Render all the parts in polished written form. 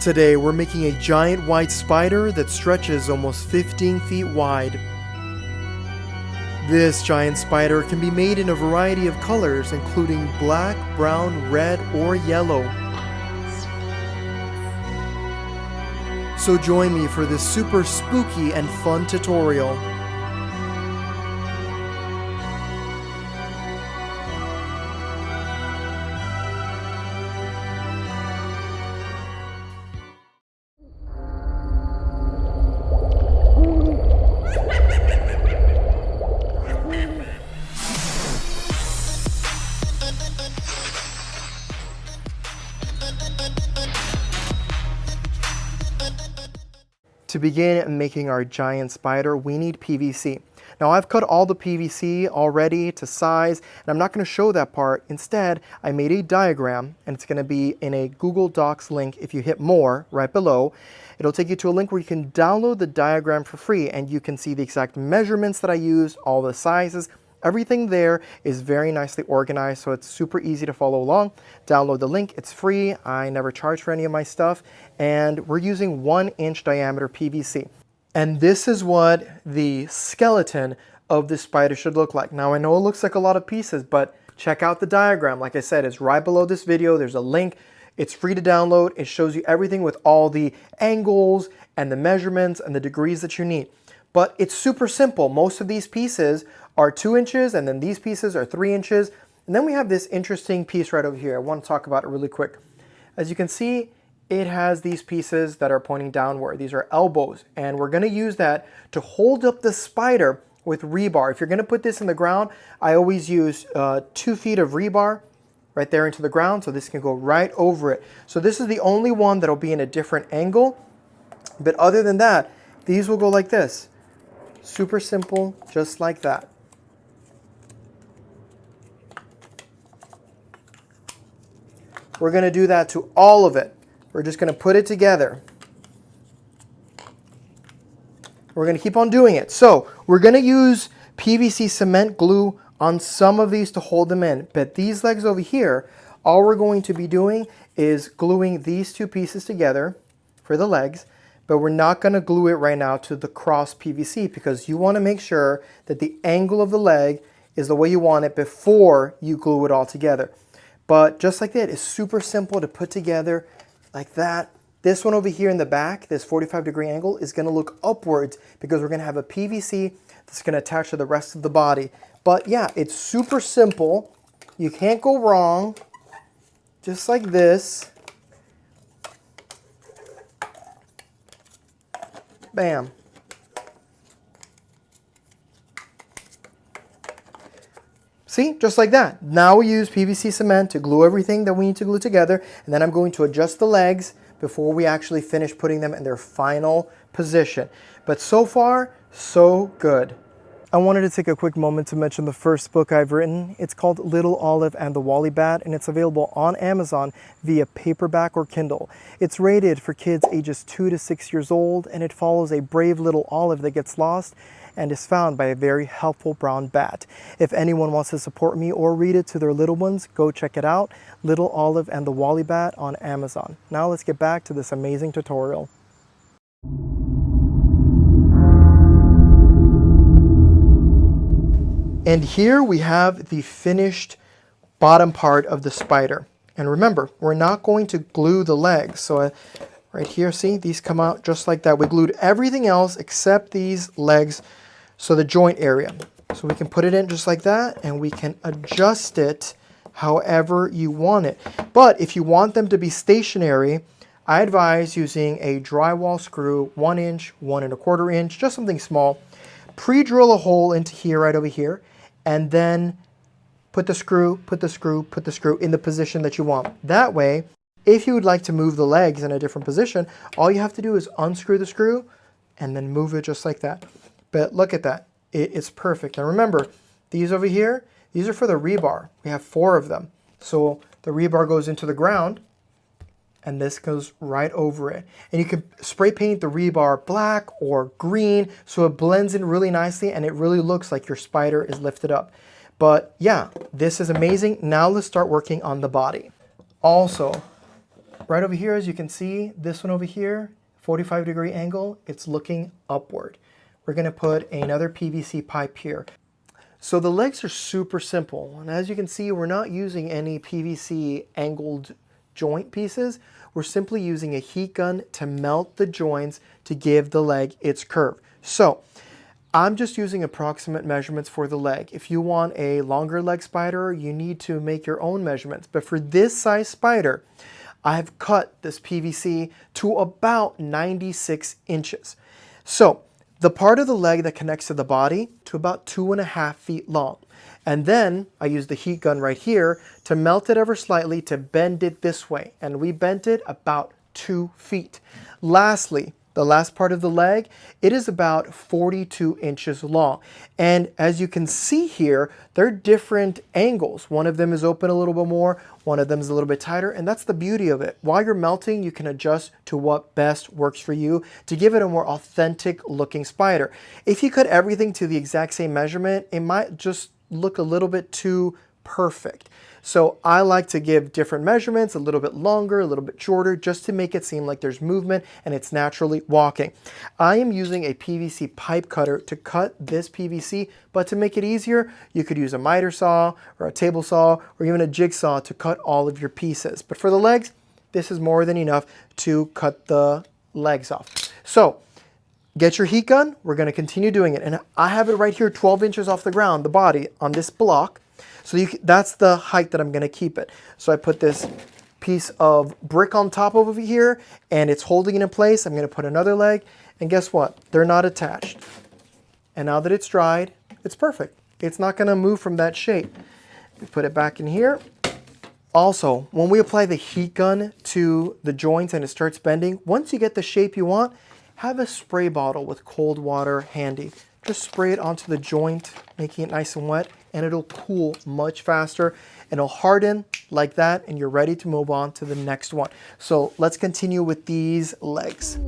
Today we're making a giant white spider that stretches almost 15 feet wide. This giant spider can be made in a variety of colors, including black, brown, red, or yellow. So join me for this super spooky and fun tutorial. To begin making our giant spider, we need PVC. Now I've cut all the PVC already to size, and I'm not going to show that part. Instead, I made a diagram, and it's going to be in a Google Docs link. If you hit more right below, it'll take you to a link where you can download the diagram for free, and you can see the exact measurements that I use, all the sizes. Everything there is very nicely organized, so it's super easy to follow along. Download the link, it's free. I never charge for any of my stuff, and we're using 1-inch diameter PVC. And this is what the skeleton of this spider should look like. Now I know it looks like a lot of pieces, but check out the diagram. Like I said, it's right below this video. There's a link. It's free to download. It shows you everything with all the angles and the measurements and the degrees that you need. But it's super simple. Most of these pieces are 2 inches, and then these pieces are 3 inches. And then we have this interesting piece right over here. I want to talk about it really quick. As you can see, it has these pieces that are pointing downward. These are elbows, and we're going to use that to hold up the spider with rebar. If you're going to put this in the ground, I always use 2 feet of rebar right there into the ground, so this can go right over it. So this is the only one that'll be in a different angle, but other than that, these will go like this. Super simple, just like that. We're going to do that to all of it. We're just going to put it together. We're going to keep on doing it. So we're going to use PVC cement glue on some of these to hold them in. But these legs over here, all we're going to be doing is gluing these 2 pieces together for the legs. But we're not going to glue it right now to the cross PVC, because you want to make sure that the angle of the leg is the way you want it before you glue it all together. But just like that, it's super simple to put together like that. This one over here in the back, this 45-degree angle, is going to look upwards because we're going to have a PVC that's going to attach to the rest of the body. But yeah, it's super simple. You can't go wrong. Just like this. Bam. See, just like that. Now we use PVC cement to glue everything that we need to glue together, and then I'm going to adjust the legs before we actually finish putting them in their final position. But so far, so good. I wanted to take a quick moment to mention the first book I've written. It's called Little Olive and the Wally Bat, and it's available on Amazon via paperback or Kindle. It's rated for kids ages 2 to 6 years old, and it follows a brave little olive that gets lost and is found by a very helpful brown bat. If anyone wants to support me or read it to their little ones, go check it out. Little Olive and the Wally Bat on Amazon. Now let's get back to this amazing tutorial. And here we have the finished bottom part of the spider. And remember, we're not going to glue the legs. So right here, see, these come out just like that. We glued everything else except these legs, so the joint area. So we can put it in just like that, and we can adjust it however you want it. But if you want them to be stationary, I advise using a drywall screw, 1 inch, 1 1/4 inch, just something small. Pre-drill a hole into here, right over here, and then put the screw in the position that you want. That way, if you would like to move the legs in a different position, all you have to do is unscrew the screw and then move it just like that. But look at that. It's perfect. And remember, these over here, these are for the rebar. We have 4 of them. So the rebar goes into the ground, and this goes right over it. And you can spray paint the rebar black or green so it blends in really nicely and it really looks like your spider is lifted up. But yeah, this is amazing. Now let's start working on the body. Also, Right over here, as you can see, this one over here, 45-degree angle, it's looking upward. We're going to put another PVC pipe here. So the legs are super simple, and as you can see, we're not using any PVC angled joint pieces. We're simply using a heat gun to melt the joints to give the leg its curve. So I'm just using approximate measurements for the leg. If you want a longer leg spider, you need to make your own measurements. But for this size spider, I've cut this PVC to about 96 inches. So the part of the leg that connects to the body to about 2.5 feet long. And then I use the heat gun right here to melt it ever slightly to bend it this way. And we bent it about 2 feet. Lastly, the last part of the leg, it is about 42 inches long. And as you can see here, they're different angles. One of them is open a little bit more, one of them is a little bit tighter, and that's the beauty of it. While you're melting, you can adjust to what best works for you to give it a more authentic looking spider. If you cut everything to the exact same measurement, it might just look a little bit too perfect. So I like to give different measurements, a little bit longer, a little bit shorter, just to make it seem like there's movement and it's naturally walking. I am using a PVC pipe cutter to cut this PVC, but to make it easier, you could use a miter saw or a table saw or even a jigsaw to cut all of your pieces. But for the legs, this is more than enough to cut the legs off. So get your heat gun, we're gonna continue doing it. And I have it right here 12 inches off the ground, the body, on this block. So that's the height that I'm going to keep it. So I put this piece of brick on top over here, and it's holding it in place. I'm going to put another leg, and guess what? They're not attached. And now that it's dried, it's perfect. It's not going to move from that shape. We put it back in here. Also, when we apply the heat gun to the joints and it starts bending, once you get the shape you want, have a spray bottle with cold water handy. Just spray it onto the joint, making it nice and wet, and it'll cool much faster and it'll harden like that, and you're ready to move on to the next one. So let's continue with these legs.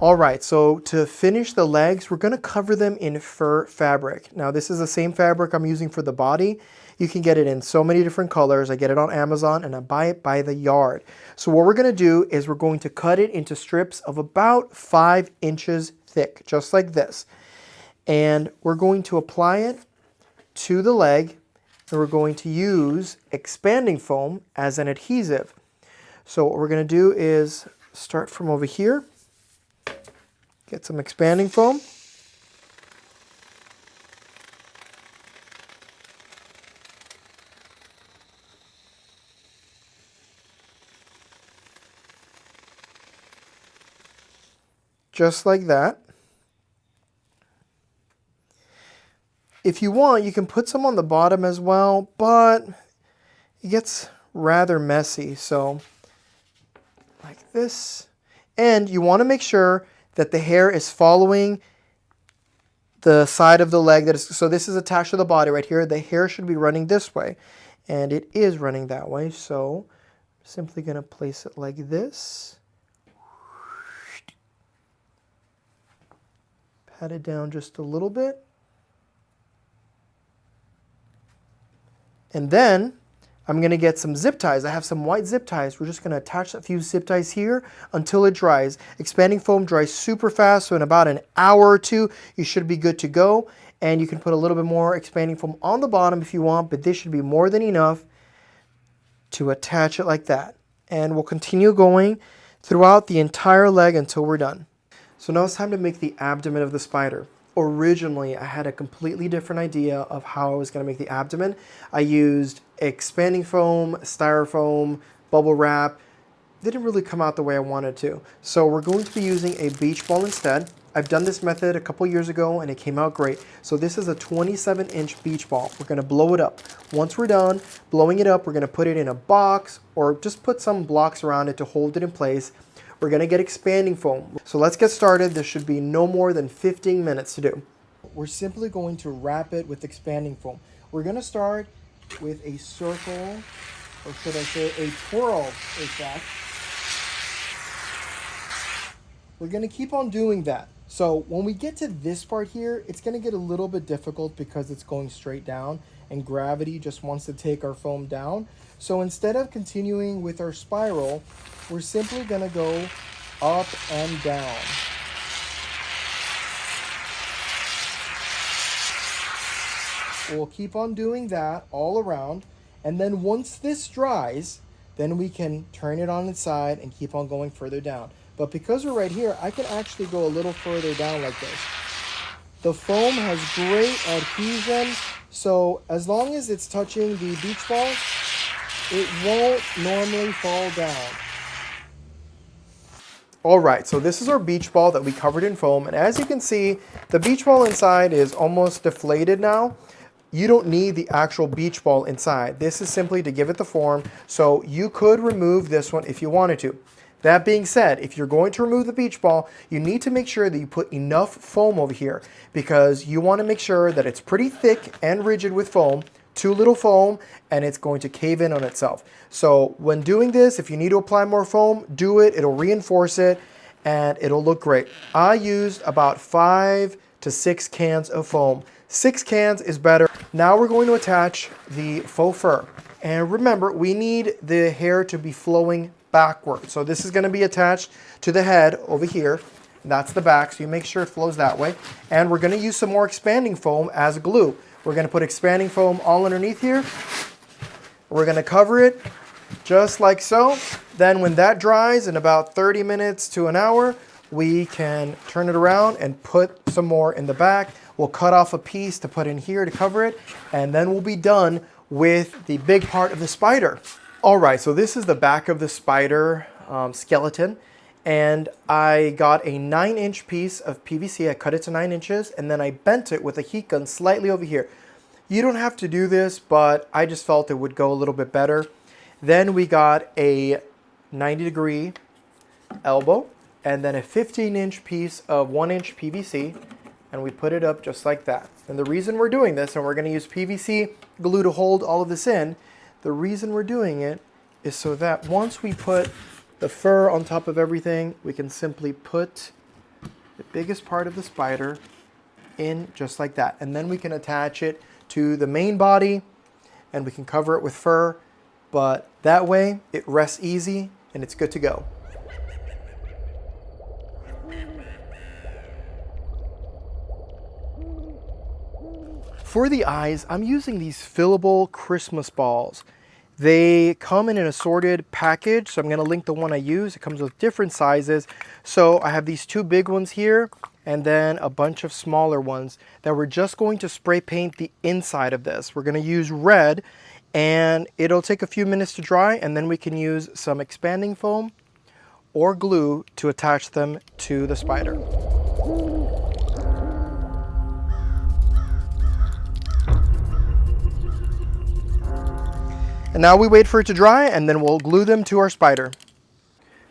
All right, so to finish the legs, we're gonna cover them in fur fabric. Now this is the same fabric I'm using for the body. You can get it in so many different colors. I get it on Amazon and I buy it by the yard. So what we're gonna do is we're going to cut it into strips of about 5 inches thick, just like this. And we're going to apply it to the leg, and we're going to use expanding foam as an adhesive. So what we're gonna do is start from over here. Get some expanding foam. Just like that. If you want, you can put some on the bottom as well, but it gets rather messy. So like this. And you want to make sure that the hair is following the side of the leg that is, so this is attached to the body right here. The hair should be running this way, and it is running that way. So I'm simply going to place it like this. Pat it down just a little bit. And then I'm going to get some zip ties. I have some white zip ties. We're just going to attach a few zip ties here until it dries. Expanding foam dries super fast, so in about an hour or two, you should be good to go. And you can put a little bit more expanding foam on the bottom if you want, but this should be more than enough to attach it like that. And we'll continue going throughout the entire leg until we're done. So now it's time to make the abdomen of the spider. Originally, I had a completely different idea of how I was going to make the abdomen. I used expanding foam, styrofoam, bubble wrap. Didn't really come out the way I wanted to. So we're going to be using a beach ball instead. I've done this method a couple years ago and it came out great. So this is a 27-inch beach ball. We're going to blow it up. Once we're done blowing it up, we're going to put it in a box or just put some blocks around it to hold it in place. We're going to get expanding foam. So let's get started. This should be no more than 15 minutes to do. we're simply going to wrap it with expanding foam. We're going to start with a circle, or should I say a twirl effect. We're going to keep on doing that. So when we get to this part here, it's going to get a little bit difficult because it's going straight down and gravity just wants to take our foam down. So instead of continuing with our spiral, we're simply going to go up and down. We'll keep on doing that all around. And then once this dries, then we can turn it on its side and keep on going further down. But because we're right here, I can actually go a little further down like this. The foam has great adhesion, so as long as it's touching the beach ball, it won't normally fall down. All right, so this is our beach ball that we covered in foam, and as you can see, the beach ball inside is almost deflated now. You don't need the actual beach ball inside. This is simply to give it the form, so you could remove this one if you wanted to. That being said, if you're going to remove the beach ball, you need to make sure that you put enough foam over here because you want to make sure that it's pretty thick and rigid with foam. Too little foam and it's going to cave in on itself. So when doing this, if you need to apply more foam, do it. It'll reinforce it and it'll look great. I used about 5 to 6 cans of foam. 6 cans is better. Now we're going to attach the faux fur. And remember, we need the hair to be flowing backward. So this is going to be attached to the head over here. That's the back, so you make sure it flows that way. And we're going to use some more expanding foam as glue. We're going to put expanding foam all underneath here. We're going to cover it just like so. Then when that dries in about 30 minutes to an hour, we can turn it around and put some more in the back. We'll cut off a piece to put in here to cover it, and then we'll be done with the big part of the spider. All right, so this is the back of the spider skeleton, and I got a 9-inch piece of PVC. I cut it to 9 inches, and then I bent it with a heat gun slightly over here. You don't have to do this, but I just felt it would go a little bit better. Then we got a 90-degree elbow, and then a 15-inch piece of 1-inch PVC, and we put it up just like that. And the reason we're doing this, and we're going to use PVC glue to hold all of this in, the reason we're doing it is so that once we put the fur on top of everything, we can simply put the biggest part of the spider in just like that. And then we can attach it to the main body and we can cover it with fur, but that way it rests easy and it's good to go. For the eyes, I'm using these fillable Christmas balls. They come in an assorted package, so I'm going to link the one I use. It comes with different sizes. So I have these 2 big ones here, and then a bunch of smaller ones that we're just going to spray paint the inside of this. We're going to use red, and it'll take a few minutes to dry, and then we can use some expanding foam or glue to attach them to the spider. And now we wait for it to dry and then we'll glue them to our spider.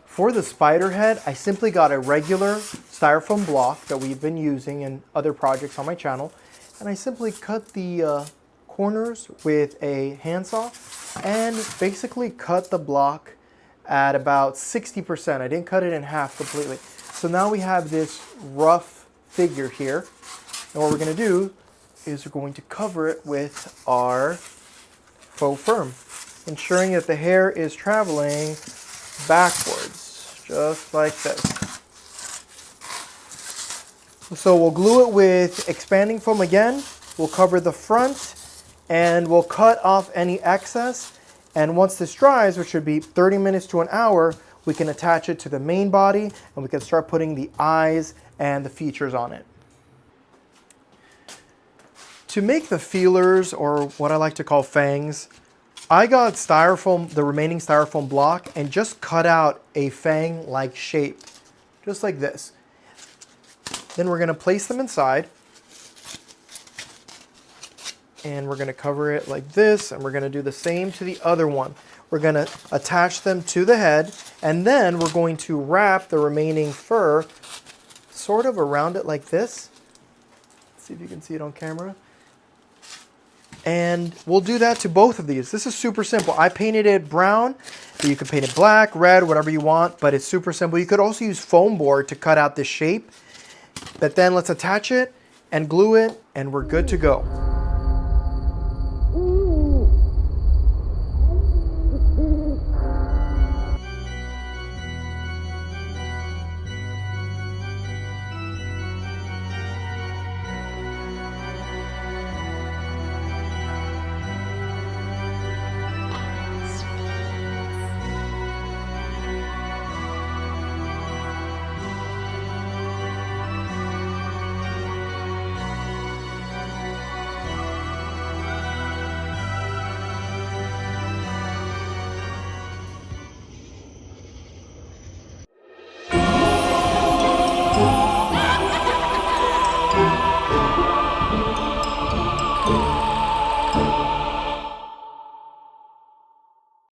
For the spider head, I simply got a regular styrofoam block that we've been using in other projects on my channel. And I simply cut the corners with a handsaw and basically cut the block at about 60%. I didn't cut it in half completely. So now we have this rough figure here. And what we're going to do is we're going to cover it with our faux fur, ensuring that the hair is traveling backwards, just like this. So we'll glue it with expanding foam again. We'll cover the front and we'll cut off any excess. And once this dries, which should be 30 minutes to an hour, we can attach it to the main body and we can start putting the eyes and the features on it. To make the feelers, or what I like to call fangs, I got styrofoam, the remaining styrofoam block, and just cut out a fang-like shape, just like this. Then we're going to place them inside, and we're going to cover it like this, and we're going to do the same to the other one. We're going to attach them to the head, and then we're going to wrap the remaining fur sort of around it like this. see if you can see it on camera. And we'll do that to both of these. This is super simple. I painted it brown, but you can paint it black, red, whatever you want, but it's super simple. You could also use foam board to cut out this shape. But then let's attach it and glue it, and we're good to go.